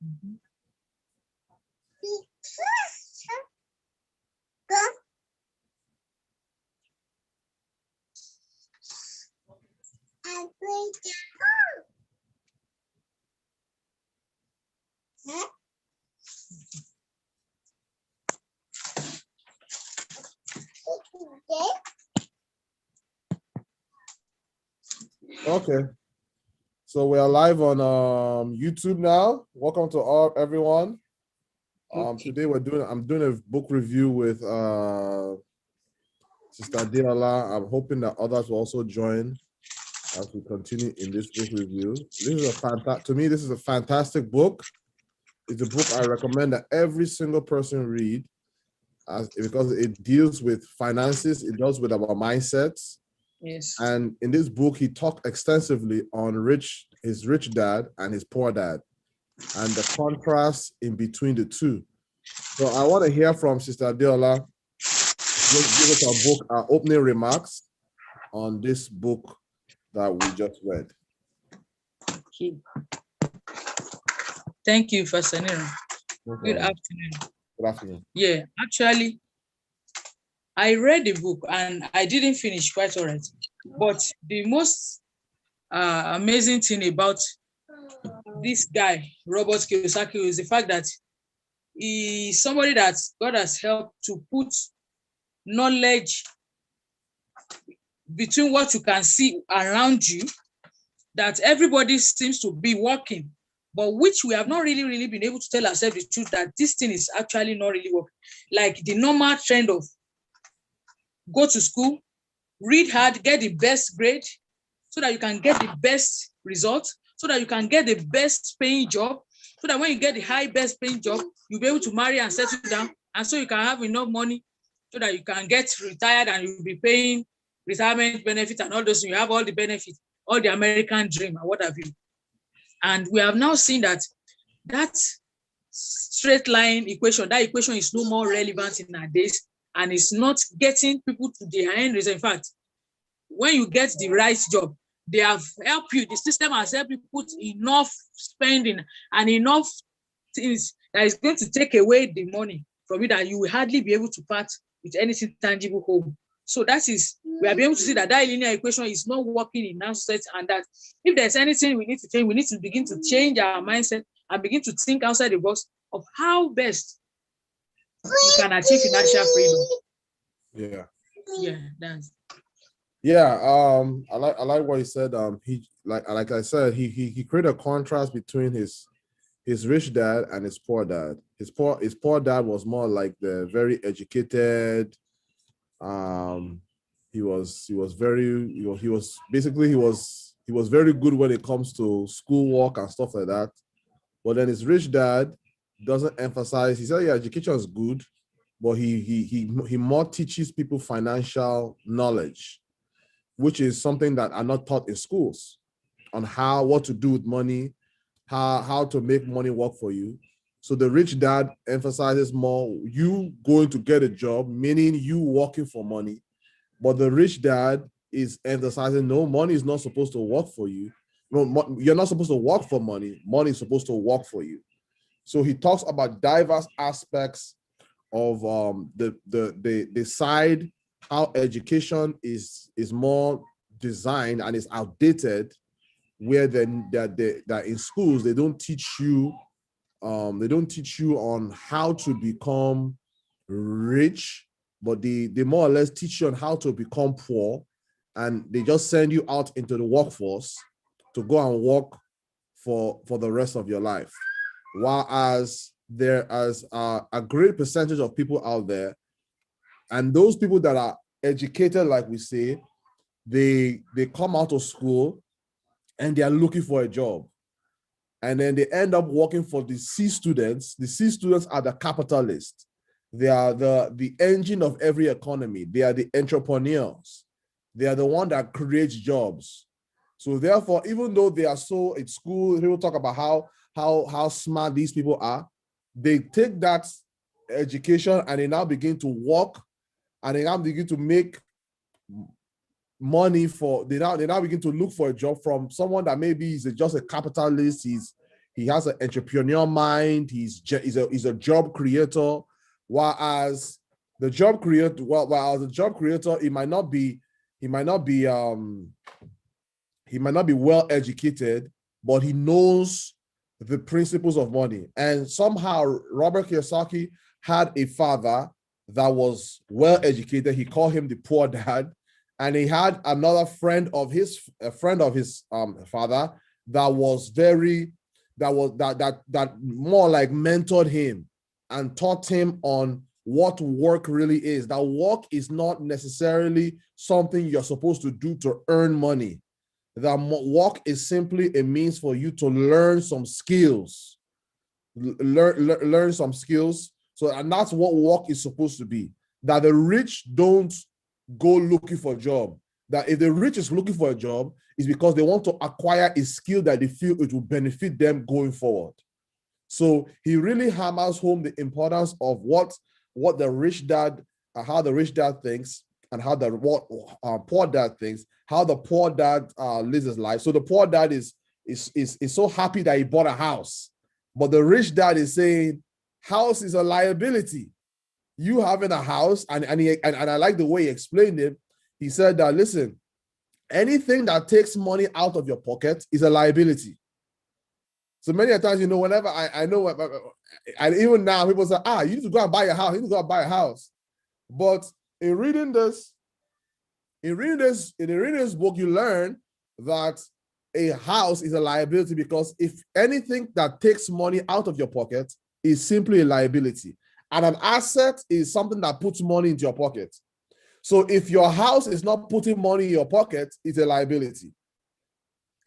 Mhm. Okay, so we are live on YouTube now. Welcome to all everyone. Okay. Today I'm doing a book review with Sister Deola. I'm hoping that others will also join as we continue in this book review. To me, this is a fantastic book. It's a book I recommend that every single person read, because it deals with finances, it deals with our mindsets. Yes. And in this book, he talked extensively on his rich dad and his poor dad, and the contrast in between the two. So I want to hear from Sister Deola. Give us our opening remarks on this book that we just read. Okay. Thank you, Pastor Nero. No Good problem. afternoon. Good afternoon. Yeah, actually, I read the book and I didn't finish quite all right. But the most amazing thing about this guy, Robert Kiyosaki, is the fact that he's somebody that God has helped to put knowledge between what you can see around you, that everybody seems to be working, but which we have not really been able to tell ourselves the truth that this thing is actually not really working. Like the normal trend of go to school, read hard, get the best grade so that you can get the best result, so that you can get the best paying job, so that when you get the high best paying job, you'll be able to marry and settle down, and so you can have enough money so that you can get retired and you'll be paying retirement benefit and all those. You have all the benefits, all the American dream and what have you. And we have now seen that that straight line equation, that equation is no more relevant in our days, and it's not getting people to their end result. In fact, when you get the right job, they have helped you. The system has helped you put enough spending and enough things that is going to take away the money from you that you will hardly be able to part with anything tangible home. So that is, we are able to see that that linear equation is not working in our society, and that if there's anything we need to change, we need to begin to change our mindset and begin to think outside the box of how best we can achieve financial freedom. Yeah. Yeah, that's. Yeah, I like what he said. He like I said, he created a contrast between his rich dad and his poor dad. His poor dad was more like the very educated. He was very good when it comes to schoolwork and stuff like that. But then his rich dad doesn't emphasize. He said, yeah, education is good, but he more teaches people financial knowledge, which is something that are not taught in schools, on what to do with money, how to make money work for you. So the rich dad emphasizes more you going to get a job, meaning you working for money. But the rich dad is emphasizing no, money is not supposed to work for you. No, you're not supposed to work for money. Money is supposed to work for you. So he talks about diverse aspects of the side, how education is more designed and is outdated, where then that in schools they don't teach you on how to become rich, but they more or less teach you on how to become poor, and they just send you out into the workforce to go and work for the rest of your life. Whereas there is a great percentage of people out there, and those people that are educated, like we say, they come out of school and they are looking for a job. And then they end up working for the C students. The C students are the capitalists. They are the engine of every economy. They are the entrepreneurs. They are the one that creates jobs. So therefore, even though they are so at school, people talk about how smart these people are. They take that education and they now begin to work, and they now begin to make money they now begin to look for a job from someone that maybe is just a capitalist. he has an entrepreneurial mind. He's a job creator. Whereas the job creator, he might not be well educated, but he knows the principles of money. And somehow Robert Kiyosaki had a father that was well educated. He called him the poor dad. And he had another friend of his father that more like mentored him and taught him on what work really is. That work is not necessarily something you're supposed to do to earn money. That work is simply a means for you to learn some skills. Learn some skills. So, and that's what work is supposed to be. That the rich don't go looking for a job. That if the rich is looking for a job, it's because they want to acquire a skill that they feel it will benefit them going forward. So he really hammers home the importance of what the rich dad, how the rich dad thinks, and how the poor dad thinks, how the poor dad lives his life. So the poor dad is so happy that he bought a house, but the rich dad is saying, house is a liability. You having a house, and I like the way he explained it. He said that, listen, anything that takes money out of your pocket is a liability. So many times, whenever I know, and even now, people say, you need to go and buy a house. You need to go and buy a house. But in reading this book, you learn that a house is a liability, because if anything that takes money out of your pocket is simply a liability, and an asset is something that puts money into your pocket. So if your house is not putting money in your pocket, it's a liability.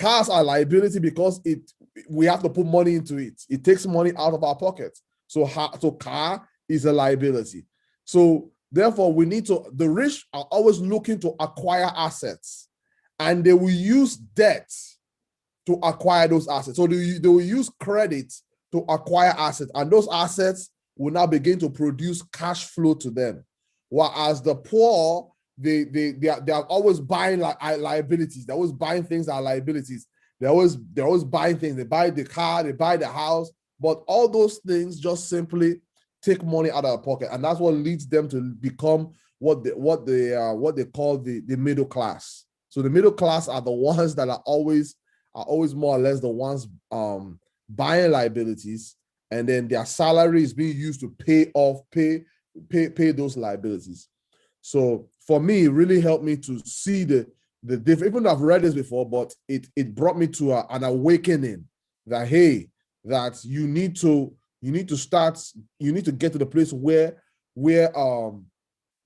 Cars are liability because we have to put money into it. It takes money out of our pocket. So car is a liability. So therefore, the rich are always looking to acquire assets, and they will use debt to acquire those assets. So they will use credit to acquire assets, and those assets will now begin to produce cash flow to them. Whereas the poor, they are always buying liabilities. They're always buying things that are liabilities. They're always buying things. They buy the car, they buy the house, but all those things just simply take money out of their pocket, and that's what leads them to become what they call the middle class. So the middle class are the ones that are always more or less the ones buying liabilities, and then their salary is being used to pay those liabilities. So for me, it really helped me to see the difference. Even though I've read this before, but it brought me to an awakening that, hey, that you need to get to the place where you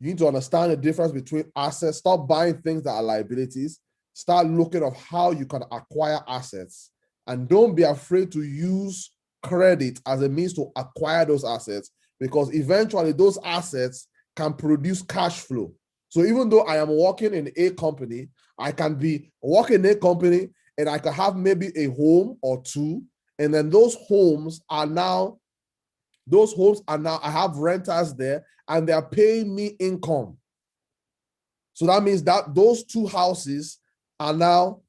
need to understand the difference between assets. Stop buying things that are liabilities. Start looking at how you can acquire assets, and don't be afraid to use credit as a means to acquire those assets, because eventually those assets can produce cash flow. So even though I am working in a company, I can be working in a company and I can have maybe a home or two, and then those homes are now, I have renters there and they're paying me income. So that means that those two houses are now,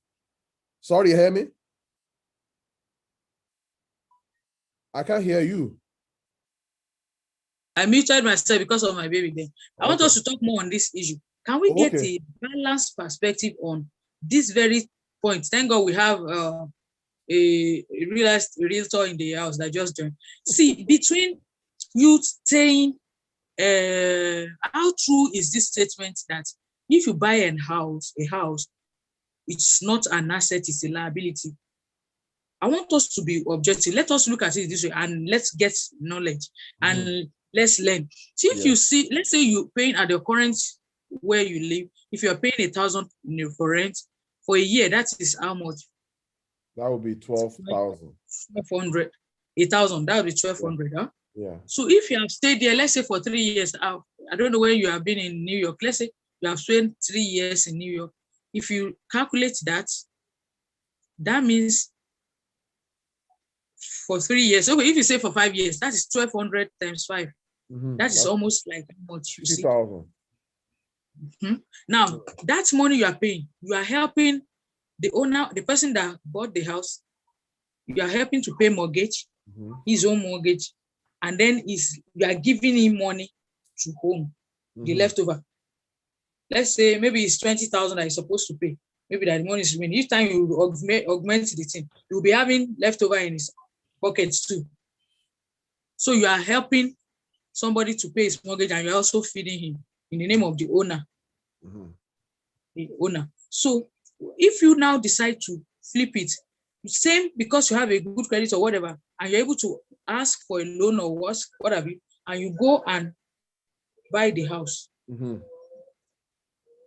sorry, you hear me? I can't hear you. I muted myself because of my baby there. I want us to talk more on this issue. Can we get a balanced perspective on this very point? Thank God we have a realtor in the house that just joined. See, between you saying, how true is this statement that if you buy a house, it's not an asset, it's a liability? I want us to be objective. Let us look at it this way, and let's get knowledge and let's learn. See, if you see, let's say you're paying at the current where you live, if you're paying 1,000 for rent for a year, that is how much? That would be 12,000. 1,200. 1,000, that would be 1,200, huh? Yeah. So if you have stayed there, let's say for 3 years, I don't know where you have been in New York. Let's say you have spent 3 years in New York. If you calculate that, that means for 3 years. Okay, if you say for 5 years, that is 1,200 times 5. That is almost like how much you see. 50,000. Now, that money you are paying, you are helping the owner, the person that bought the house, You are helping to pay mortgage, his own mortgage, and then you are giving him money to home, the leftover. Let's say maybe it's 20,000 that he's supposed to pay. Maybe that money is remaining. Each time you augment the thing, you'll be having leftover in his pockets too. So you are helping somebody to pay his mortgage, and you're also feeding him in the name of the owner. The owner. So if you now decide to flip it, same, because you have a good credit or whatever, and you're able to ask for a loan or whatever, and you go and buy the house.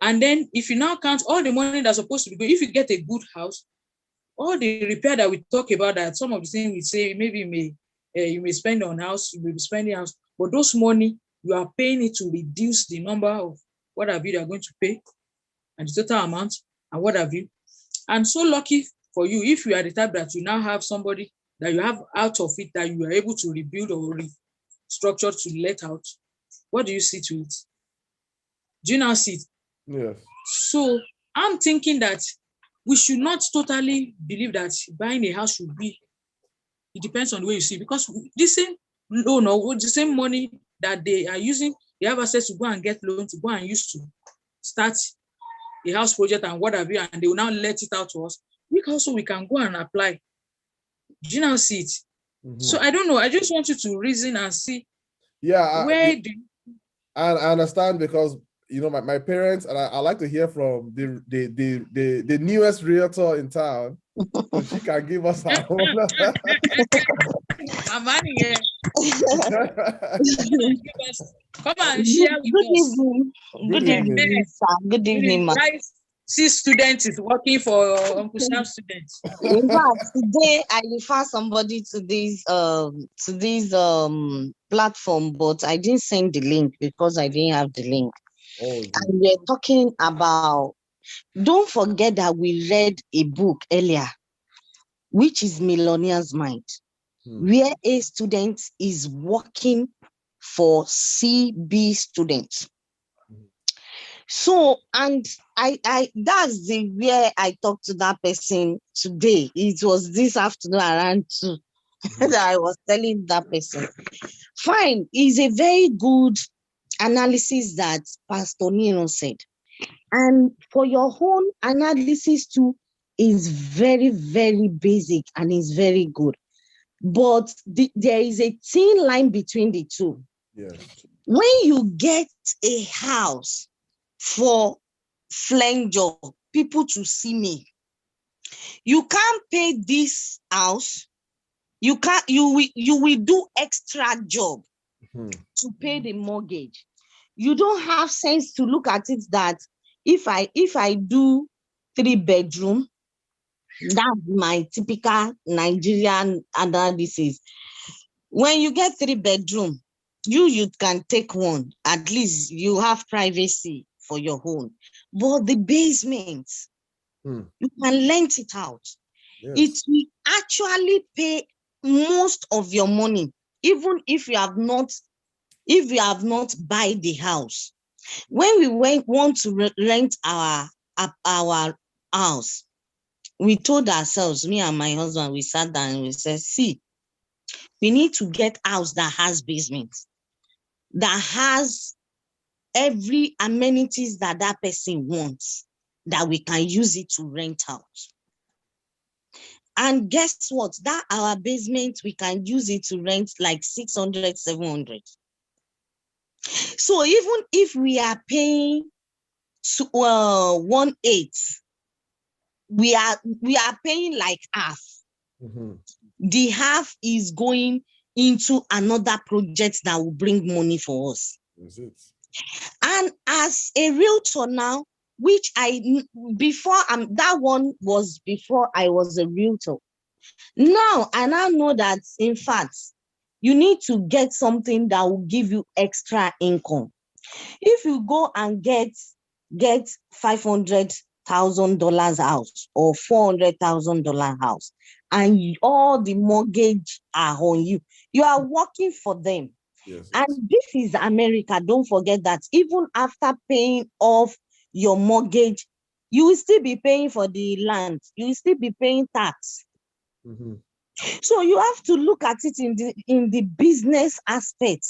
And then if you now count all the money that's supposed to be going, if you get a good house, all the repair that we talk about, that some of the things we say, maybe you may spend on house, you may be spending house, but those money, you are paying it to reduce the number of what have you are going to pay and the total amount and what have you. And so lucky for you, if you are the type that you now have somebody that you have out of it, that you are able to rebuild or restructure to let out, what do you see to it? Do you now see it? Yes. So I'm thinking that we should not totally believe that buying a house should be, it depends on the way you see, because the same loan or the same money that they are using, they have access to go and get loan to go and use to start a house project and what have you, and they will now let it out to us. We can go and apply. Do you now see it? So I don't know. I just want you to reason and see. Yeah, where I understand, because my parents, and I like to hear from the newest realtor in town, so she can give us her own. Amani, yeah. Come and share with us. Good evening, sir. Good evening, ma'am. See, students is working for Uncle Sam students. In fact, today I refer somebody to this platform, but I didn't send the link because I didn't have the link. And we're talking about, don't forget that we read a book earlier, which is Millionaire's Mind, where a student is working for CB students. So, and I that's the where I talked to that person today. It was this afternoon around 2 that I was telling that person. Fine, it's a very good analysis that Pastor Nino said. And for your own analysis too is very, very basic and is very good. But there is a thin line between the two. Yes. When you get a house for flenjo, people to see me, you can't pay this house. You will do extra job to pay the mortgage. You don't have sense to look at it that if I do 3-bedroom, that's my typical Nigerian analysis. When you get 3-bedroom, you can take one. At least you have privacy for your own. But the basement, you can rent it out. Yes. It will actually pay most of your money, even if you have not buy the house. When we want to rent our house, we told ourselves, me and my husband, we sat down and we said, see, we need to get house that has basement, that has every amenities that person wants, that we can use it to rent out. And guess what? That our basement, we can use it to rent like 600, 700. So even if we are paying 1/8, we are paying like half. The half is going into another project that will bring money for us. And as a realtor now, which that one was before I was a realtor. Now I now know that, in fact, you need to get something that will give you extra income. If you go and get $500,000 house or $400,000 house, and all the mortgage are on you, you are working for them. Yes. And this is America. Don't forget that even after paying off your mortgage, you will still be paying for the land. You will still be paying tax. So you have to look at it in the business aspect,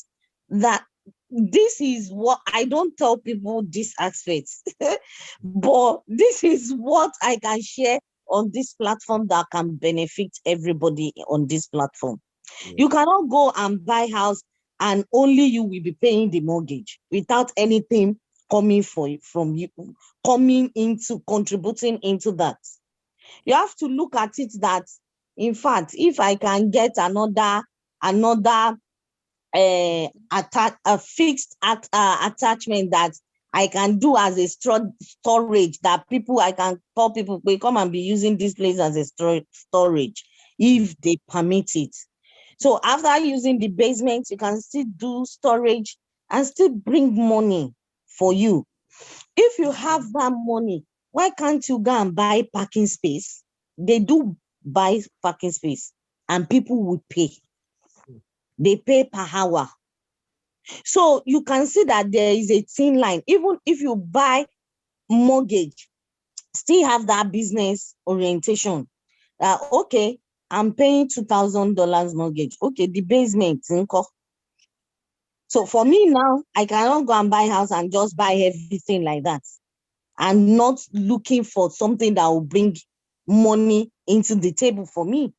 that this is what I don't tell people this aspect, but this is what I can share on this platform that can benefit everybody on this platform. Yeah. You cannot go and buy house and only you will be paying the mortgage without anything coming from you, coming into contributing into that. You have to look at it that, in fact, if I can get another a fixed attachment that I can do as a storage, that people, I can call people, they come and be using this place as a storage if they permit it. So after using the basement, you can still do storage and still bring money for you. If you have that money, why can't you go and buy parking space? They do buy parking space and people will pay. They pay per hour. So you can see that there is a thin line. Even if you buy mortgage, still have that business orientation. Okay, I'm paying $2,000 mortgage. Okay, the basement. So for me now, I cannot go and buy house and just buy everything like that. I'm not looking for something that will bring money into the table for me.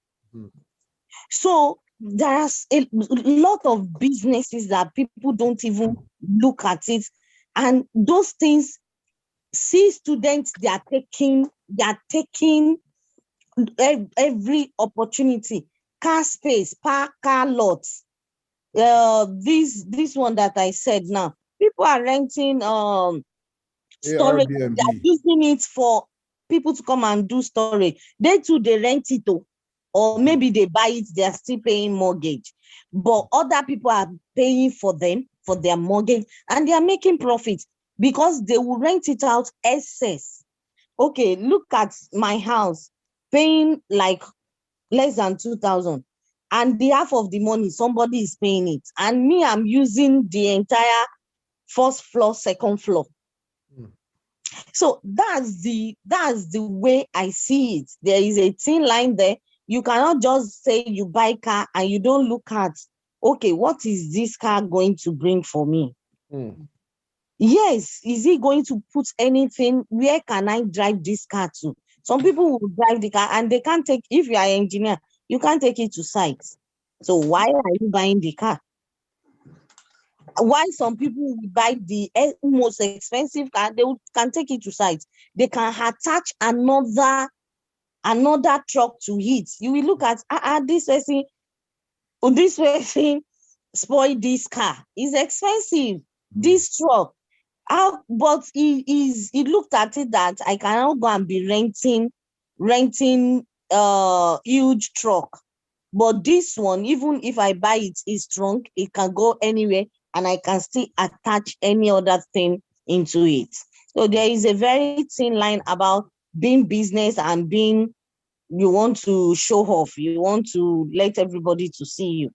So there's a lot of businesses that people don't even look at it. And those things, see students, they are taking every opportunity. Car space, park car lots. This one that I said now, people are renting storage. They are using it for people to come and do storage. They too, they rent it too. Or maybe they buy it, they are still paying mortgage. But other people are paying for them, for their mortgage, and they are making profit because they will rent it out excess. Okay, look at my house, paying like less than 2,000. And the half of the money, somebody is paying it. And me, I'm using the entire first floor, second floor. So that's the way I see it. There is a thin line there. You cannot just say you buy car and you don't look at, okay, what is this car going to bring for me? Yes, is it going to put anything? Where can I drive this car to? Some people will drive the car and they can't take, if you are an engineer, you can't take it to site. So why are you buying the car? Why some people will buy the most expensive car, they can take it to site. They can attach another truck to it. You will look at this person spoil this car. It's expensive. This truck. But he looked at it that I cannot go and be renting huge truck. But this one, even if I buy it, is strong, it can go anywhere and I can still attach any other thing into it. So there is a very thin line about being business and being, you want to show off, you want to let everybody to see you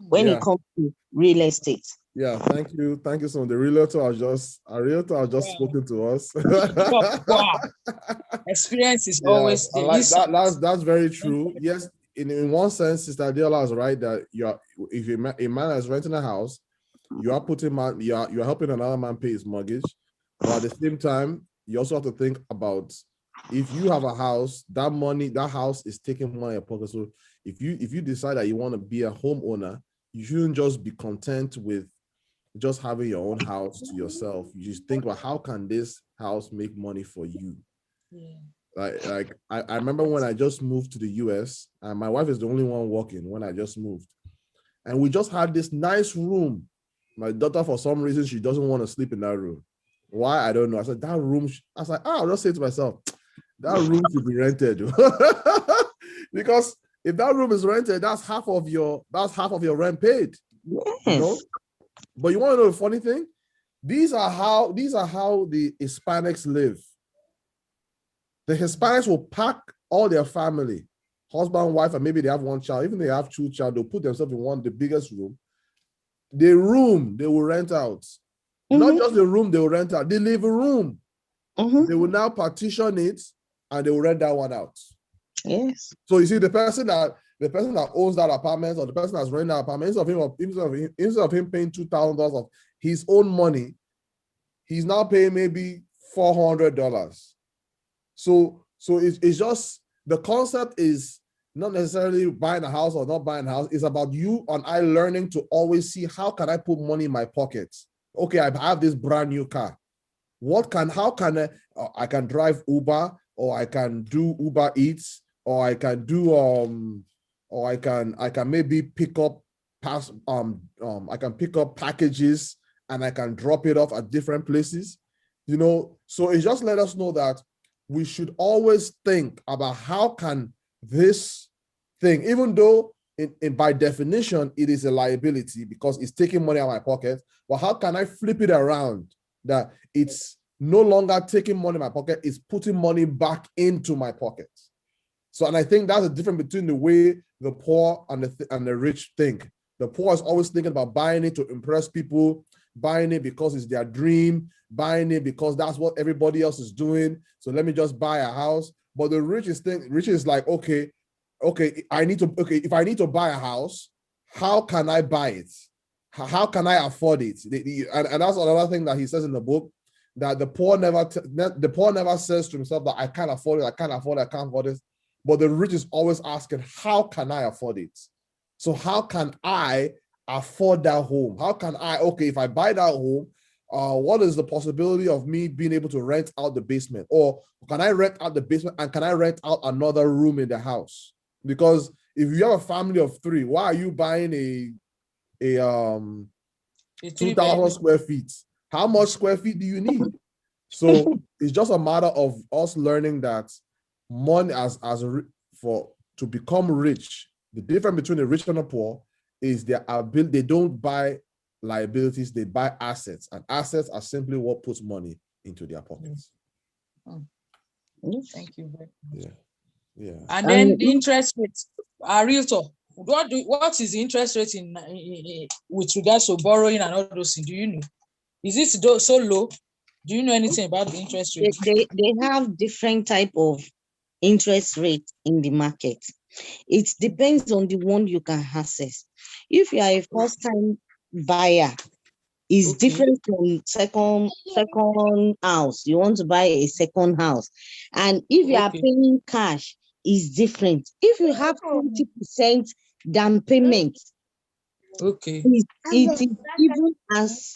when it comes to real estate. Yeah, thank you so much. The realtor has just spoken to us. Wow. Experience is always I like that. That's very true. Yes, in one sense, Sister Adela is right that if a man is renting a house, you are helping another man pay his mortgage, but at the same time, you also have to think about, if you have a house, that house is taking money out of your pocket. So if you decide that you want to be a homeowner, you shouldn't just be content with just having your own house to yourself. You just think about, how can this house make money for you? Yeah. Like I remember when I just moved to the US, and my wife is the only one working when I just moved, and we just had this nice room. My daughter, for some reason, she doesn't want to sleep in that room. Why? I don't know. I said, that room, I was like, I'll just say to myself, that room should be rented. Because if that room is rented, that's half of your rent paid. Yes. You know? But you want to know the funny thing? These are how the Hispanics live. The Hispanics will pack all their family, husband, wife, and maybe they have one child. Even if they have two child, they'll put themselves in the biggest room. The room they will rent out. Not just the room they will rent out, the living room. They will now partition it and they will rent that one out. Yes. So you see, the person that owns that apartment, or the person that's renting that apartment, instead of him paying $2,000 of his own money, he's now paying maybe $400. So it's just, the concept is not necessarily buying a house or not buying a house. It's about you and I learning to always see, how can I put money in my pocket? Okay, I have this brand new car. How can I can drive Uber, or I can do Uber Eats, or I can do or I can maybe pick up I can pick up packages and I can drop it off at different places. So it just let us know that we should always think about, how can this thing, even though by definition it is a liability because it's taking money out of my pocket, but how can I flip it around that it's no longer taking money in my pocket, it's putting money back into my pocket? So, and I think that's the difference between the way the poor and the rich think. The poor is always thinking about buying it to impress people, buying it because it's their dream, buying it because that's what everybody else is doing. So let me just buy a house. But the rich is like, okay, if I need to buy a house, how can I buy it? How can I afford it? And that's another thing that he says in the book, that the poor never says to himself that I can't afford it, I can't afford it. But the rich is always asking, how can I afford it? So how can I afford that home? How can if I buy that home, what is the possibility of me being able to rent out the basement? Or can I rent out the basement and can I rent out another room in the house? Because if you have a family of 3, why are you buying a 2,000 square feet? How much square feet do you need? So it's just a matter of us learning that money to become rich, the difference between the rich and the poor is their ability. They don't buy liabilities, they buy assets, and assets are simply what puts money into their pockets. Thank you very much. Yeah. And then the interest rates are realtor. What is the interest rate in with regards to borrowing and all those things? Do you know? Is it so low? Do you know anything about the interest rate? They have different type of interest rate in the market. It depends on the one you can access. If you are a first-time buyer, it's different from second house. You want to buy a second house. And if you are paying cash, it's different. If you have 20% down payment, it is even as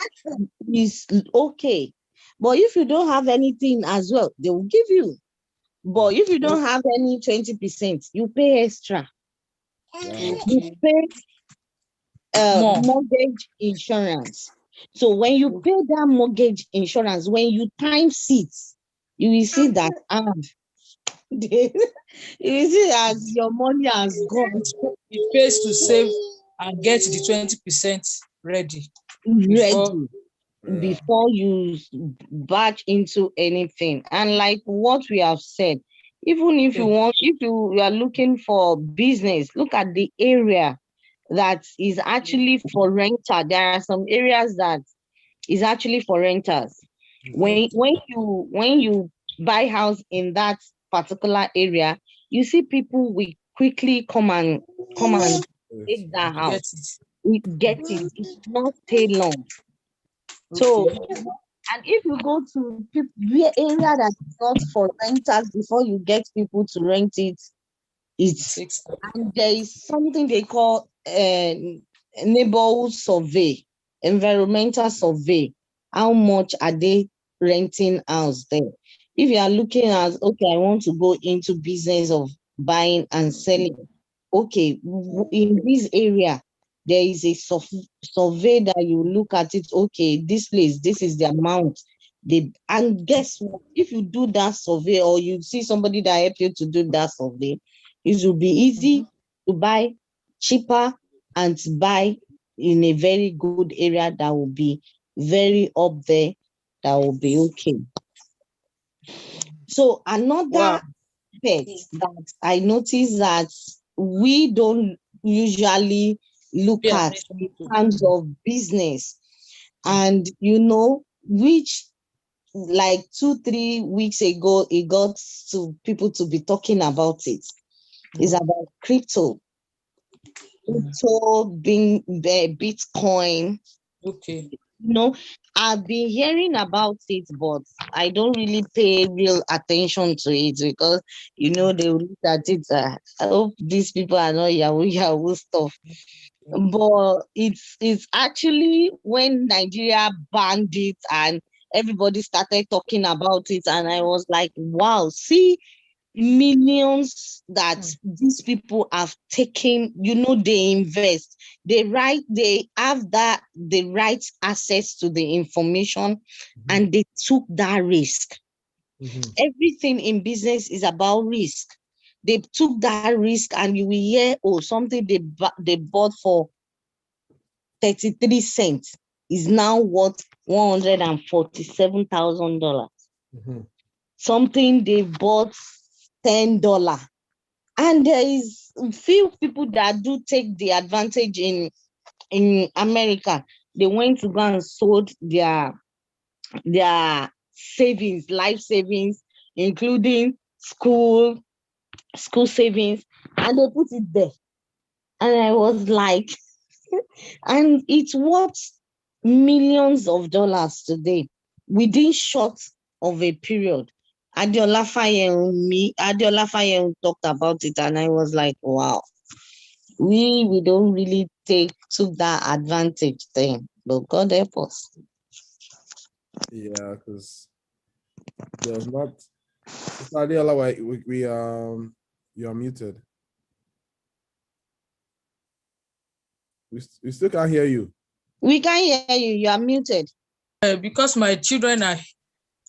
is okay. But if you don't have anything as well, they will give you. But if you don't have any 20%, you pay extra. You pay mortgage insurance. So when you pay that mortgage insurance, when you times it, you will see that you will see that your money has gone. It pays to save and get the 20% ready before you batch into anything. And like what we have said, even if you are looking for business, look at the area that is actually for renter. There are some areas that is actually for renters. When you buy house in that particular area, you see people will quickly come and take that house. We get it. It does not stay long. So, and if you go to the area that is not for renters, before you get people to rent it, and there is something they call neighborhood survey, environmental survey. How much are they renting house there? If you are looking at, okay, I want to go into business of buying and selling. Okay, in this area, there is a survey that you look at it. Okay, this place, this is the amount. And guess what? If you do that survey, or you see somebody that help you to do that survey, it will be easy to buy cheaper and to buy in a very good area that will be very up there, that will be okay. So another aspect that I noticed that we don't usually look at in terms of business, and which like 2-3 weeks ago, it got to people to be talking about it. It's about crypto, being Bitcoin. Okay. I've been hearing about it, but I don't really pay real attention to it because they will look at it. I hope these people are not Yahoo stuff. But it's actually when Nigeria banned it and everybody started talking about it, and I was like, wow, see millions that these people have taken. They invest, they have the right access to the information, and they took that risk. Everything in business is about risk. They took that risk, and you will hear, something they bought for 33 cents is now worth $147,000. Something they bought $10. And there is few people that do take the advantage in America. They went to go and sold their savings, life savings, including school savings, and they put it there. And I was like, and it's worth millions of dollars today within short of a period. Adeola Fayem talked about it, and I was like, wow, we don't really took that advantage thing, but God help us. Yeah, because there's not. Adeola, you are muted. We still can't hear you. We can hear you. You are muted. Because my children are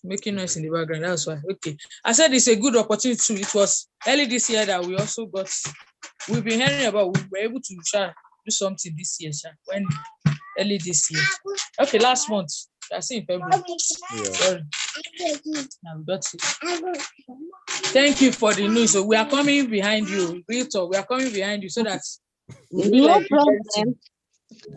making noise in the background. That's why. Okay. I said it's a good opportunity too. It was early this year that we've been hearing about, we were able to do something this year, when early this year. Okay, last month. I see in February. Yeah. Sorry. Now we got it. Thank you for the news. So we are coming behind you. We are coming behind you so that no problem.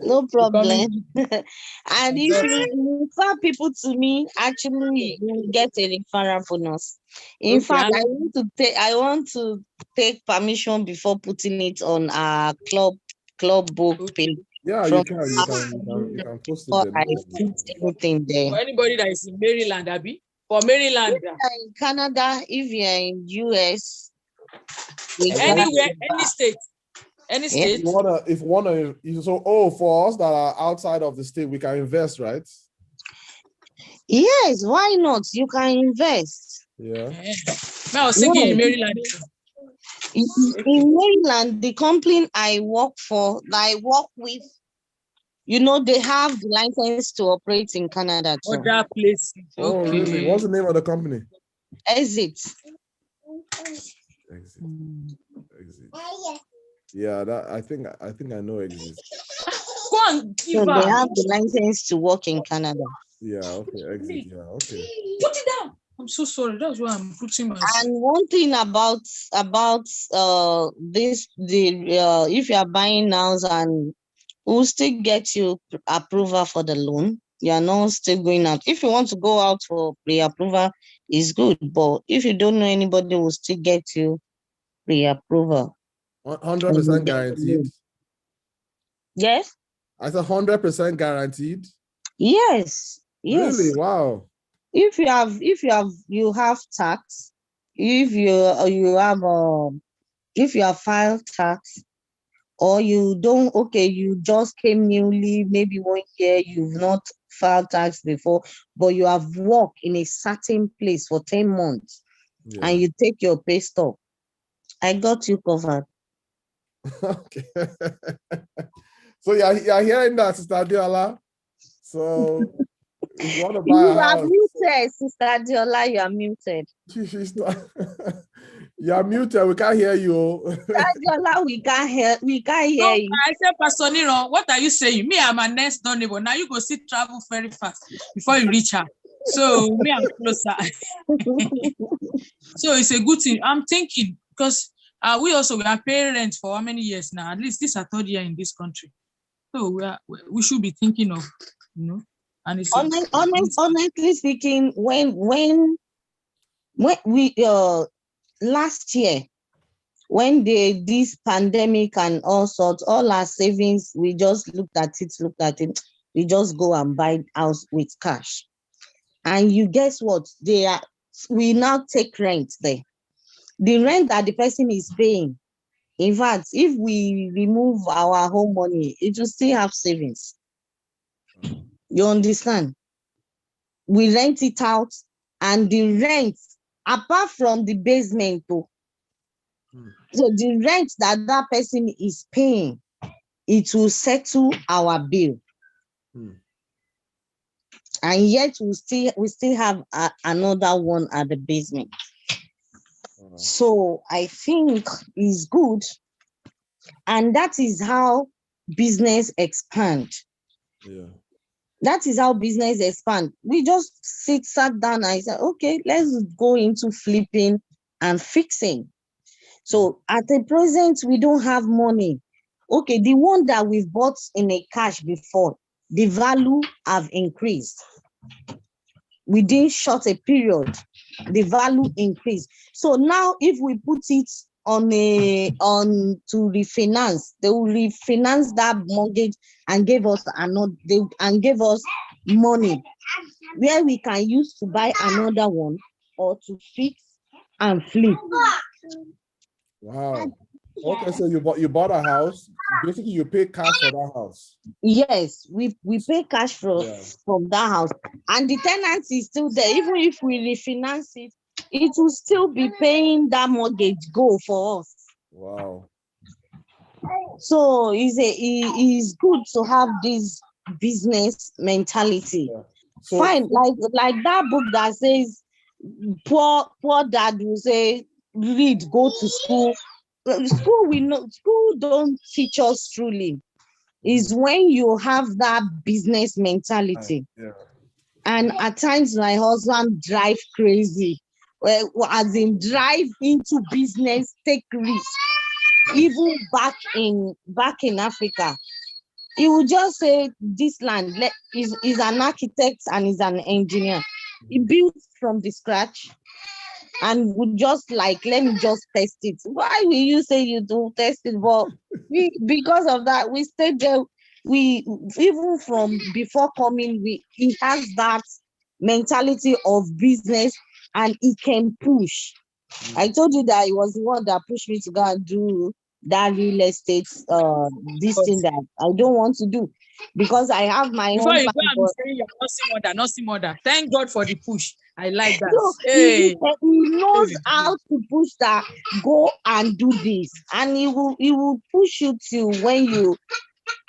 No problem. And if you refer people to me, actually you will get a referral bonus. In fact, I want to take permission before putting it on our club book page. Yeah, you can post it there. I put everything there. For anybody that is in Maryland, Abby. For Maryland. If you're in Canada, if you're in US, anywhere, any state. Any state. For us that are outside of the state, we can invest, right? Yes, why not? You can invest. Yeah. I was thinking in Maryland. In Maryland, the company I work with, they have the license to operate in Canada too. Other places. Oh, really? What's the name of the company? Exit. Yeah, I think I know Exit. Go on, so they have the license to work in Canada. Yeah, okay, Exit. Yeah, okay. Put it down. I'm so sorry. That's why I'm putting my. And one thing about this, if you are buying house and we'll still get you approval for the loan. You are not still going out. If you want to go out for pre-approval, it's good. But if you don't know anybody, will still get you pre-approval. 100% guaranteed. Yes. I said 100% guaranteed. Yes. Really? Wow. If you have tax, if you have filed tax, or you don't, you just came newly, maybe 1 year, you've not filed tax before, but you have worked in a certain place for 10 months, and you take your pay stub, I got you covered. Okay. So you're hearing that, Sister Adeola? So if you want to buy a house, are muted, Sister Adeola, you are muted. She's not. You're muted. We can't hear you. Adeola, we can't hear you. I said, Pastor Nero, what are you saying? Me, I'm a next door neighbor. Now you go see travel very fast before you reach her. So me, I'm closer. So it's a good thing. I'm thinking because we are paying rent for how many years now? At least this is our third year in this country. So we should be thinking of, and it's honestly speaking, when we last year, when this pandemic and all sorts, all our savings, we just looked at it. We just go and buy house with cash. And you guess what? We now take rent there. The rent that the person is paying, in fact, if we remove our home money, it will still have savings. You understand? We rent it out, and the rent, apart from the basement, so the rent that person is paying, it will settle our bill. And yet we still have another one at the basement. So I think it's good, and that is how business expand. Yeah. That is how business expand. We just sat down and said, okay, let's go into flipping and fixing. So at the present, we don't have money. Okay, the one that we've bought in a cash before, the value have increased. Within short a period, the value increased. So now if we put it on to refinance, they will refinance that mortgage and give us money where we can use to buy another one or to fix and flip. Wow. Okay, so you bought a house. Basically, you pay cash for that house. Yes, we pay cash from that house, and the tenant is still there. Even if we refinance it, it will still be paying that mortgage go for us. Wow. So it's good to have this business mentality. Yeah. So, fine, like that book that says poor dad will say, read, go to school. School don't teach us truly. Is when you have that business mentality. Yeah. And at times my husband drive crazy. Well, as in drive into business, take risk. Even back in Africa, he would just say this land is an architect and is an engineer. He built from the scratch and would just let me just test it. Why will you say you do test it? But because of that, we stayed there. We even from before coming, he has that mentality of business and he can push. I told you that it was the one that pushed me to go and do that real estate this thing that I don't want to do because I have my Before own. you go and say you're not see mother. Thank God for the push. I like that. No, Hey. he knows how to push that. Go and do this, and he will push you to when you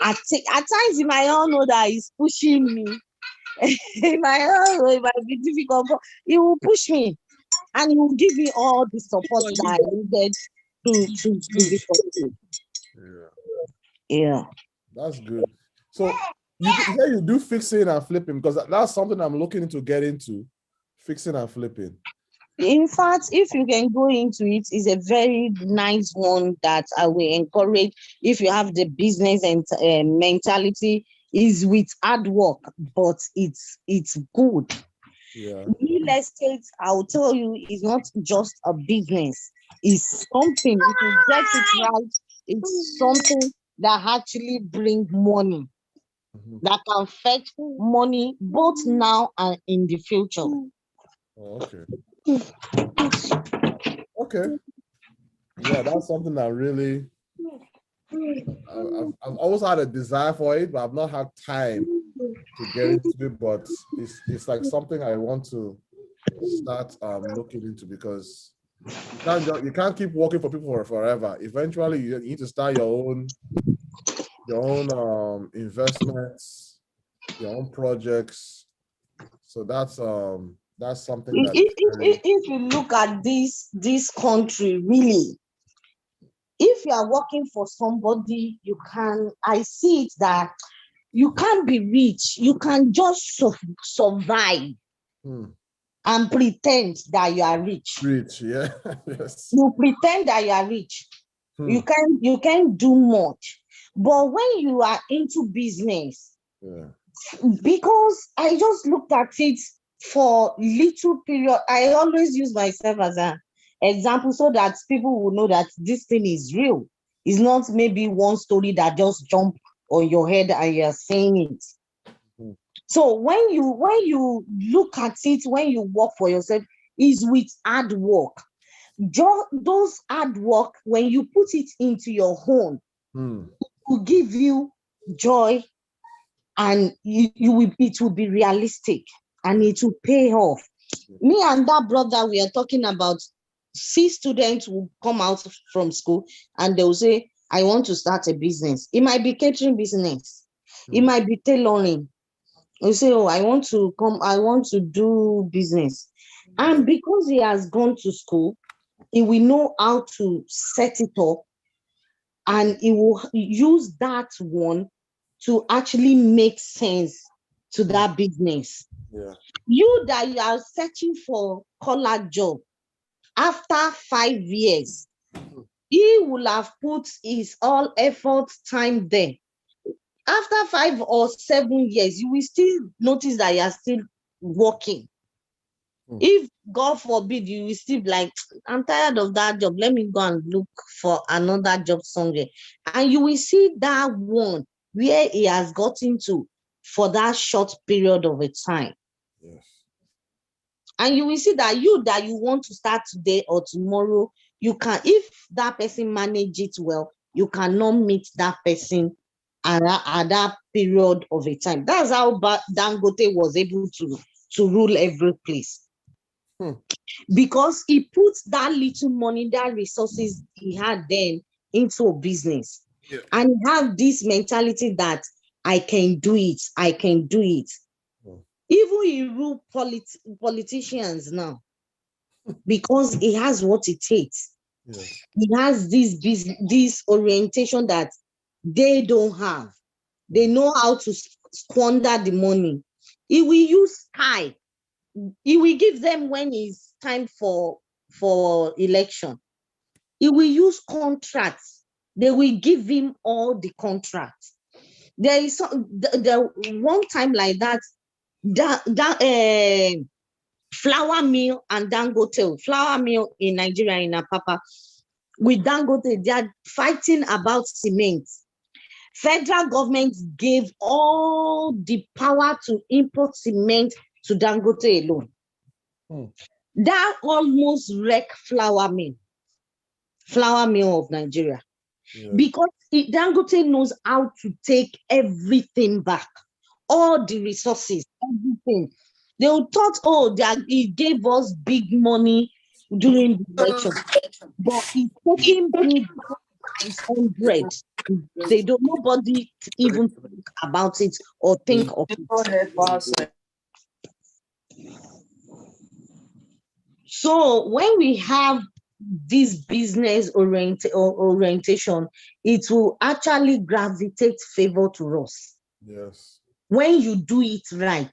at times you might all know that he's pushing me. It might be difficult, but he will push me, and he will give me all the support that I needed to be successful. Yeah, that's good. So you do fixing and flipping, because that's something I'm looking to get into, fixing and flipping. In fact, if you can go into it, it's a very nice one that I will encourage. If you have the business and mentality, is with hard work, but it's good. Yeah. Real estate, I'll tell you, is not just a business. It's something. If you get it right, it's something that actually brings money, that can fetch money both now and in the future. Oh, okay. Okay. Yeah, that's something that really I've always had a desire for it, but I've not had time to get into it. But it's like something I want to start looking into, because you can't keep working for people for forever. Eventually, you need to start your own investments, your own projects. So that's something that if you look at this country, really, if you are working for somebody, I see it that you can't be rich. You can just survive and pretend that you are rich. Rich, yeah. Yes. You pretend that you are rich. You can't do much. But when you are into business, because I just looked at it for little period, I always use myself as example so that people will know that this thing is real. It's not maybe one story that just jump on your head and you're saying it. Mhm. So when you look at it, when you work for yourself, is with hard work. Those hard work, when you put it into your home, Hmm. will give you joy, and it will be realistic, and it will pay off. Me and that brother we are talking about, see students will come out from school and they will say, I want to start a business. It might be catering business. It might be tailoring. You say, oh, I want to do business. And because he has gone to school, he will know how to set it up, and he will use that one to actually make sense to that business. Yeah. You that you are searching for collar job, after 5 years, he will have put his all effort time there. After 5 or 7 years, you will still notice that you are still working. If God forbid, you will still be like, I'm tired of that job, let me go and look for another job somewhere. And you will see that one where he has gotten to for that short period of a time. Yes. And you will see that you want to start today or tomorrow, you can, if that person manage it well, you cannot meet that person at that period of a time. That's how Dangote was able to rule every place. Because he puts that little money, that resources he had then into a business. Yeah. And he have this mentality that I can do it. Even he rule politicians now because he has what it takes. Yeah. He has this orientation that they don't have. They know how to squander the money. He will use sky. He will give them when it's time for election. He will use contracts. They will give him all the contracts. There is the one time like that flour mill and Dangote, flour mill in Nigeria, in Apapa, with Dangote, they are fighting about cement. Federal government gave all the power to import cement to Dangote alone. That almost wrecked flour mill of Nigeria. Yeah. Because Dangote knows how to take everything back, all the resources, everything. They thought, oh, he gave us big money during the election, but he's taking big times 100. Nobody even think about it or think of it. So when we have this business orientation, it will actually gravitate favor to us. Yes. When you do it right.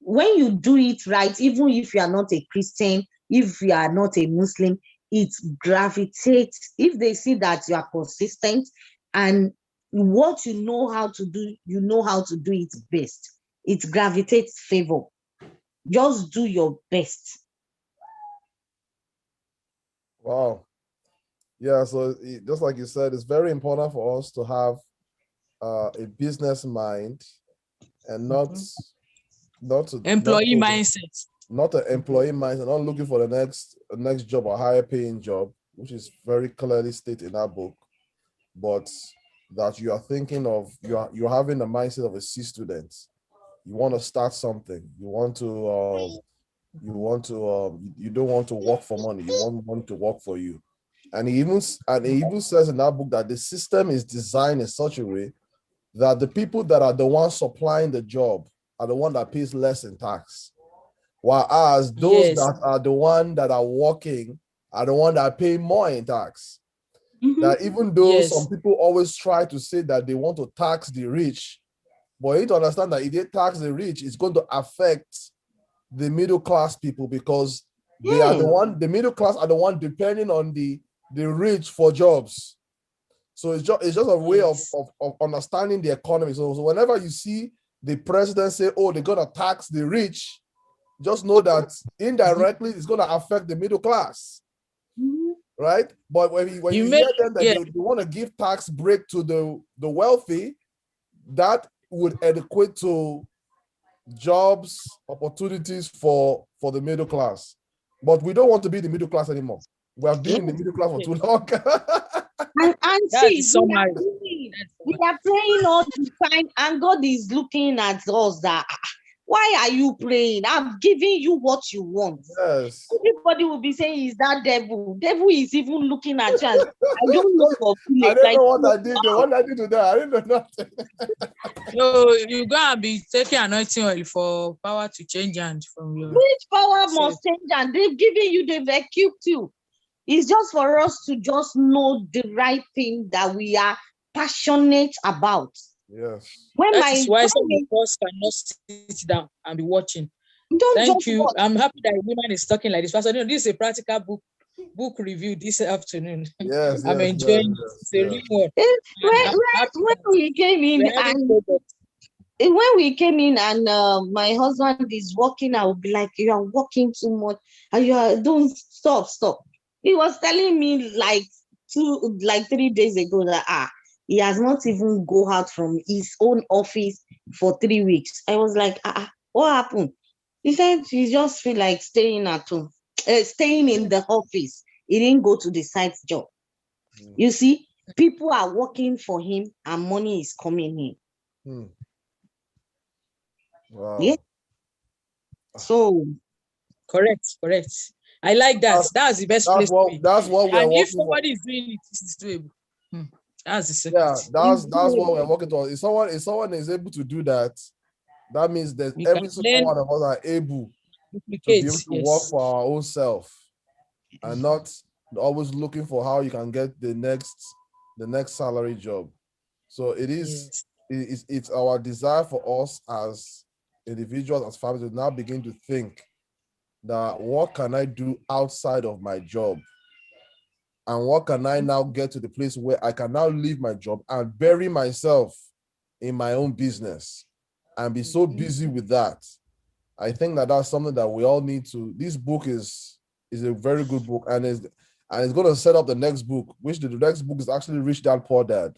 When you do it right, even if you are not a Christian, if you are not a Muslim, it gravitates. If they see that you are consistent and what you know how to do it best, it gravitates favor. Just do your best. Wow. Yeah, so just like you said, it's very important for us to have a business mind and not to Employee mindset. not an employee mindset, not looking for the next job or higher paying job, which is very clearly stated in that book, but that you are thinking of, you're having the mindset of a C student. You want to start something. You don't want to work for money. You want money to work for you. And he even says in that book that the system is designed in such a way that the people that are the ones supplying the job are the one that pays less in tax. Whereas those that are the one that are working are the one that pay more in tax. That even though some people always try to say that they want to tax the rich, but you need to understand that if they tax the rich, it's going to affect the middle class people, because they are the middle class are the one depending on the rich for jobs. So it's just a way of understanding the economy. So whenever you see the president say, oh, they're gonna tax the rich, just know that indirectly it's going to affect the middle class, right? But when you hear them that they want to give tax break to the wealthy, that would equate to jobs, opportunities for the middle class. But we don't want to be the middle class anymore. We have been in the middle class for too long. and see, we are praying all the time, and God is looking at us that, why are you praying? I'm giving you what you want. Yes. Everybody will be saying, is that devil? Devil is even looking at you. I don't know for I don't know what I did. What I did to that, I didn't know nothing. So you gotta be taking anointing oil for power to change hands from your. Which power must change? And they've given you, they've equipped you. It's just for us to just know the right thing that we are passionate about. Yes. That is why some of us cannot sit down and be watching. Thank you. Watch. I'm happy that a woman is talking like this. Pastor, this is a practical book review this afternoon. Yes, I'm enjoying it. It's a real one. When we came in and my husband is working, I will be like, you are working too much, and don't stop. He was telling me like 3 days ago that he has not even go out from his own office for 3 weeks. I was like, what happened? He said he just feel like staying at home, staying in the office. He didn't go to the site job. You see, people are working for him and money is coming in. Wow. Yeah. So correct. I like that. That's the best place to be. That's what we're and working if somebody is doing it, it's doable. That's the secret. Yeah, that's what we're working on. If someone is able to do that, that means that every single one of us are able to be able to work for our own self and not always looking for how you can get the next salary job. So it is it's our desire for us as individuals, as families, to now begin to think that what can I do outside of my job? And what can I now get to the place where I can now leave my job and bury myself in my own business and be so busy with that? I think that that's something that we all need to. This book is a very good book, and it's going to set up the next book, which the next book is actually Rich Dad Poor Dad.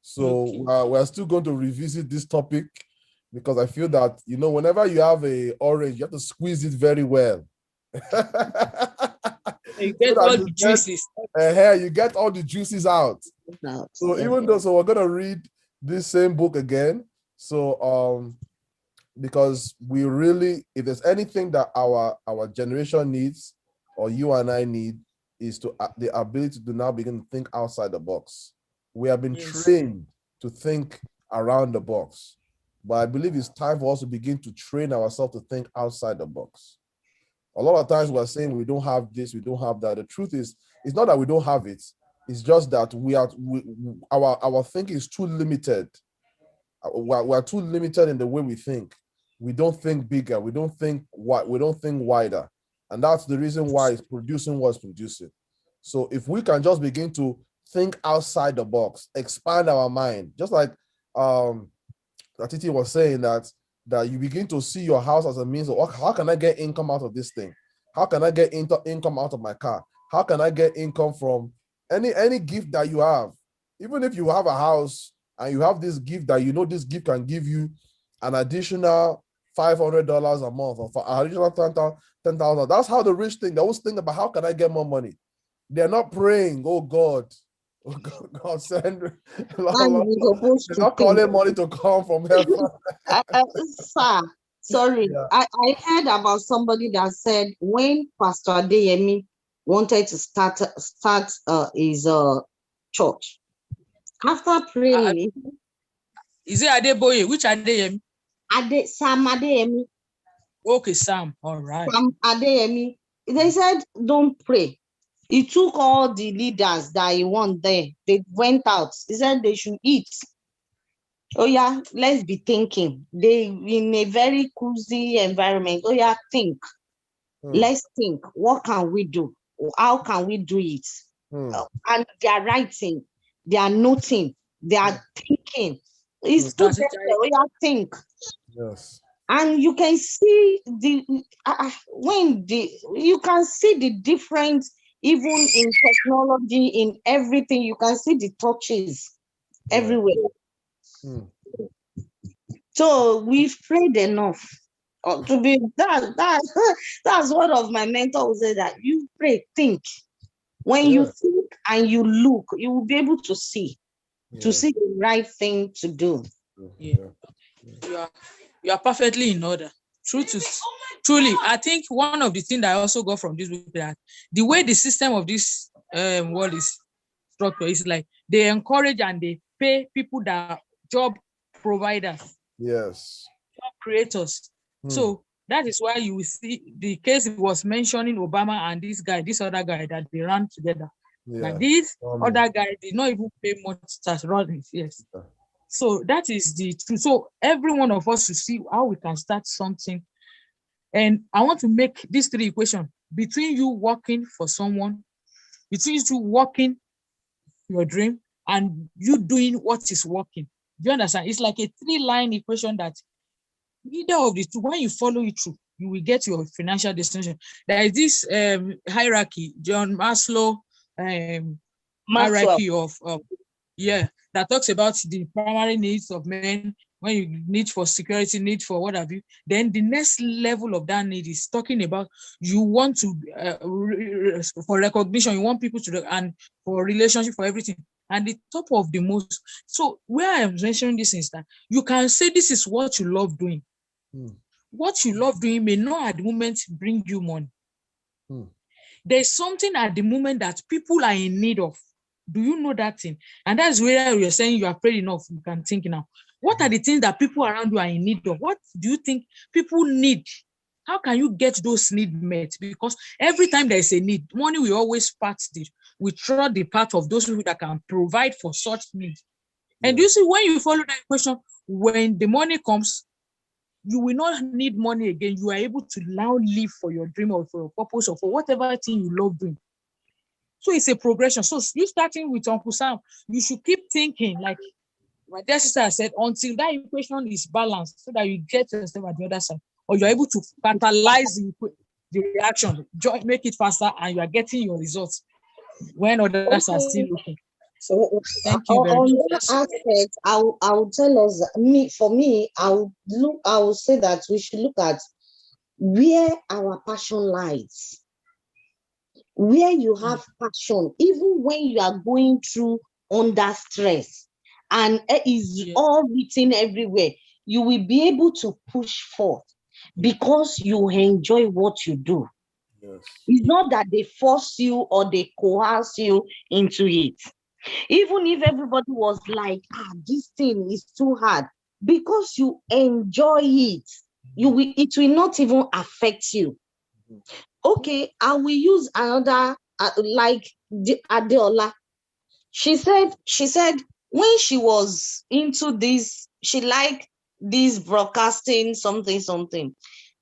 So we're still going to revisit this topic because I feel that, whenever you have a orange, you have to squeeze it very well. You get all the juices. You get all the juices out. So we're gonna read this same book again. So because we really, if there's anything that our generation needs, or you and I need, is to the ability to now begin to think outside the box. We have been trained to think around the box, but I believe it's time for us to begin to train ourselves to think outside the box. A lot of times we're saying we don't have this, we don't have that. The truth is, it's not that we don't have it. It's just that our thinking is too limited. We're too limited in the way we think. We don't think bigger. We don't think wider. And that's the reason why it's producing what's producing. So if we can just begin to think outside the box, expand our mind, just like Titi was saying, that you begin to see your house as a means of, how can I get income out of this thing? How can I get income out of my car? How can I get income from any gift that you have? Even if you have a house and you have this gift that this gift can give you an additional $500 a month or additional $10,000. That's how the rich think. They always think about, how can I get more money? They're not praying, oh God, send. They're not calling money to come from heaven. Sir, sorry. Yeah. I heard about somebody that said when Pastor Adeyemi wanted to start his church, after praying, is it Adeboye? Which Adeyemi? Sam Adeyemi. Okay, Sam. All right. Sam Adeyemi. They said, don't pray. He took all the leaders that he want there. They went out. He said they should eat. Oh yeah, let's be thinking. They in a very cozy environment. Oh yeah, think. Let's think. What can we do? How can we do it? And they are writing. They are noting. They are thinking. It's too better. Oh yeah, think. Yes. And you can see you can see the difference, even in technology, in everything. You can see the touches everywhere. Mm. So we've prayed enough. To be that's one of my mentors said, that you pray, think. When you Yeah. think and you look, you will be able to see Yeah. the right thing to do. Yeah. You are perfectly in order. Truly, I think one of the things that I also got from this book is that the way the system of this world is structured is like they encourage and they pay people that are job providers, Yes. job creators. Mm. So that is why you will see the case was mentioning Obama and this other guy that they ran together. Yeah. Like this Amen. other guy did not even pay much tax running. Yes. Yeah. So that is the truth. So every one of us should see how we can start something. And I want to make these three equations between you working for someone, between you working your dream, and you doing what is working. Do you understand? It's like a 3-line equation that either of the two, when you follow it through, you will get your financial destination. There is this hierarchy, John Maslow hierarchy of that talks about the primary needs of men. When you need for security, need for what have you, then the next level of that need is talking about you want to for recognition, you want people to, and for relationship, for everything. And the top of the most, so where I am mentioning this is that you can say this is what you love doing. What you love doing may not at the moment bring you money. There's something at the moment that people are in need of. Do you know that thing? And that's where you're saying you are prayed enough. You can think now. What are the things that people around you are in need of? What do you think people need? How can you get those needs met? Because every time there is a need, money will always withdraw the part of those people that can provide for such needs. And you see, when you follow that question, when the money comes, you will not need money again. You are able to now live for your dream or for your purpose or for whatever thing you love doing. So it's a progression. So you starting with Uncle Sam, you should keep thinking, like my dear sister said, until that equation is balanced so that you get yourself at the other side, or you're able to catalyze the reaction, make it faster, and you are getting your results when others are still looking. So thank you very On much. that aspect, I will tell us, for me, I will say that we should look at where our passion lies. Where you have passion, even when you are going through under stress, and it is all written everywhere, you will be able to push forth because you enjoy what you do. Yes. It's not that they force you or they coerce you into it. Even if everybody was like, this thing is too hard, because you enjoy it, it will not even affect you. Okay, I will use another, like Adeola. She said when she was into this, she liked this broadcasting something.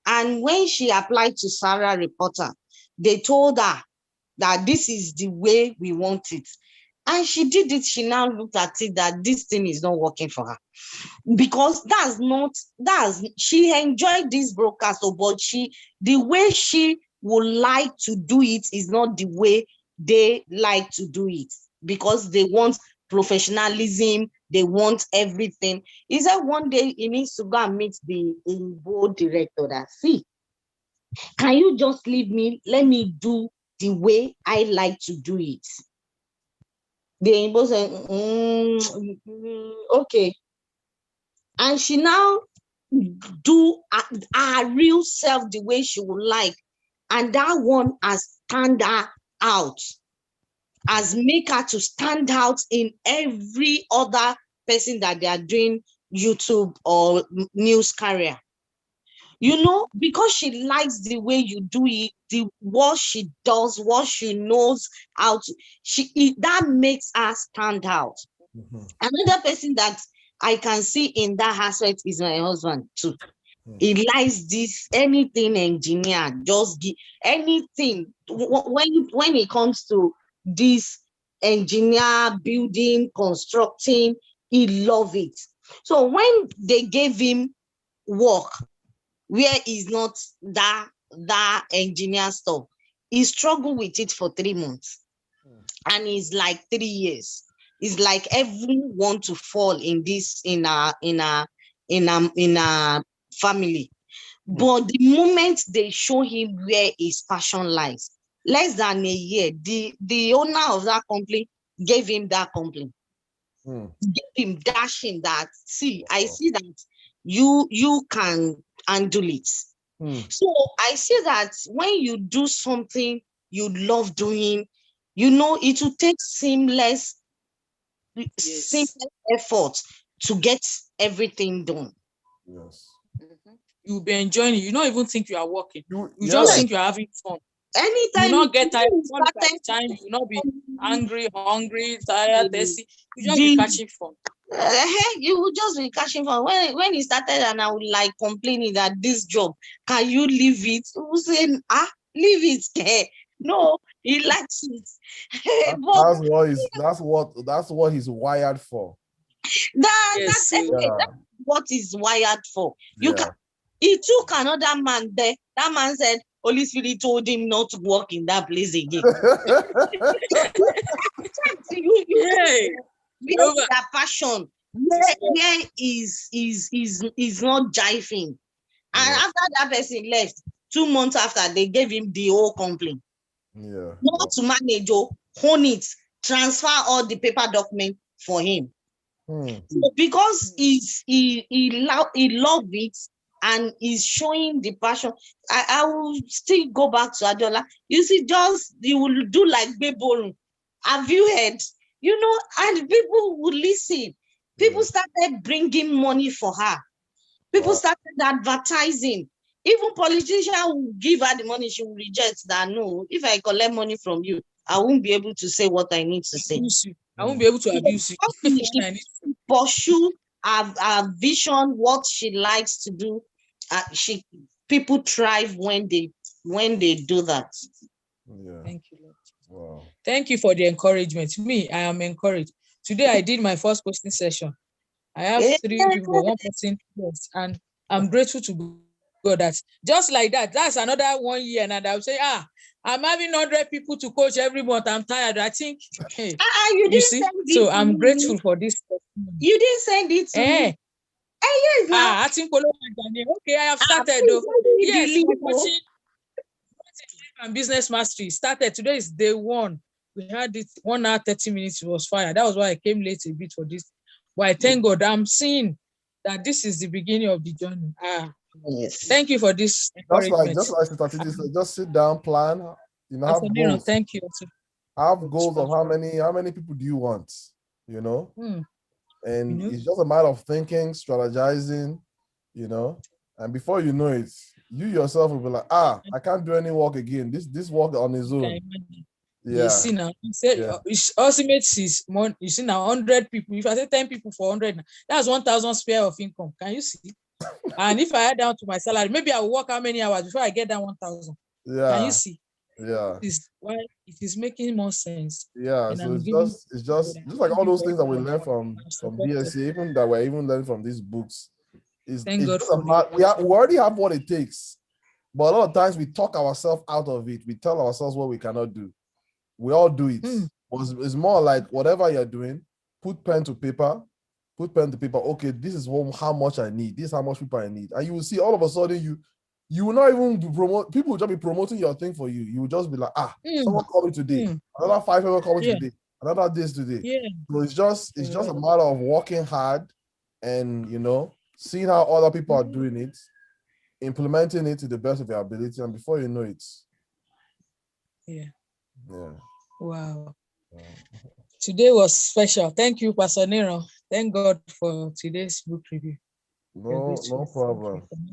And when she applied to Sarah Reporter, they told her that this is the way we want it. And she did it. She now looked at it that this thing is not working for her. Because she enjoyed this broadcast, but the way she would like to do it is not the way they like to do it, because they want professionalism, they want everything. He said one day he needs to go and meet the board director that, see, can you just leave me, let me do the way I like to do it. The Igbo said, okay. And she now do her real self the way she would like. And that one has stand her out, has make her to stand out in every other person that they are doing YouTube or news career. Because she likes the way you do it, what she does, what she knows how to, that makes her stand out. Another person that I can see in that aspect is my husband too. He likes this, anything engineer, just give anything. When it comes to this engineer, building, constructing, he loves it. So when they gave him work, where is not that engineer stuff. He struggled with it for 3 months, and it's like 3 years. It's like everyone to fall in this in a family. But the moment they show him where his passion lies, less than a year, the owner of that company gave him that company. Gave him dashing that, see, I see that you can handle it. So I see that when you do something you love doing, it will take seamless effort to get everything done. Yes. You'll be enjoying it. You don't even think you are working. You Yeah. just think you're having fun. Anytime You not get tired. you All the time you will not be angry, hungry, tired, thirsty. You just be catching fun. You will just be catching fun. When he started, and I would like complaining that this job, can you leave it? Who say, leave it? No, he likes it. That's what he's wired for. That's what he's wired for. He took another man there. That man said, Holy Spirit told him not to work in that place again. That passion, where is not jiving. And after that person left, 2 months after, they gave him the whole complaint. Not to manage, own it, transfer all the paper document for him. So because he loved it and is showing the passion, I will still go back to Adeola. You see, you will do like Beboru. Have you heard? And people would listen. People started bringing money for her. People started advertising. Even politicians will give her the money, she will reject that. No, if I collect money from you, I won't be able to say what I need to say. I won't be able to abuse you. She pursue her vision, what she likes to do. People thrive when they do that. Thank you, Lord. Wow. Thank you for the encouragement. Me, I am encouraged. Today I did my first posting session. I have 3 people, 1 person, and I'm grateful to God that just like that. That's another 1 year, and I'll say, I'm having 100 people to coach every month. I'm tired. I think, hey, you see. So I'm grateful for this. You didn't send it to me. Yes, now. I think okay, I have started though. Yes, coaching and business mastery started. Today is day 1. We had it 1 hour 30 minutes. It was fire. That was why I came late a bit for this. But I thank God I'm seeing that this is the beginning of the journey. Yes. Thank you for this encouragement. Just sit down, plan. Have goals. Thank you. Have goals of how many people do you want? And it's just a matter of thinking, strategizing, and before you know it, you yourself will be like, I can't do any work again. This work on its own. You see now, ultimate is more. You see now, 100 people. If I say 10 people for 100, that's 1,000 spare of income. Can you see? And if I add down to my salary, maybe I will work how many hours before I get down 1,000. Can you see? Yeah. This is why it is making more sense. Yeah. And so it's just like all those things that we learn from DSC, even that we're even learning from these books. Thank God for we already have what it takes, but a lot of times we talk ourselves out of it. We tell ourselves what we cannot do. We all do it. It's more like whatever you're doing, put pen to paper. Okay, this is how much I need. This is how much people I need. And you will see all of a sudden you will not even promote. People will just be promoting your thing for you. You will just be like, someone called me today. Another 5 people called me today. Another this today. So it's just a matter of working hard and seeing how other people are doing it, implementing it to the best of your ability, and before you know it. Yeah. Wow. Today was special. Thank you, Pastor Nero. Thank God for today's book review. No problem.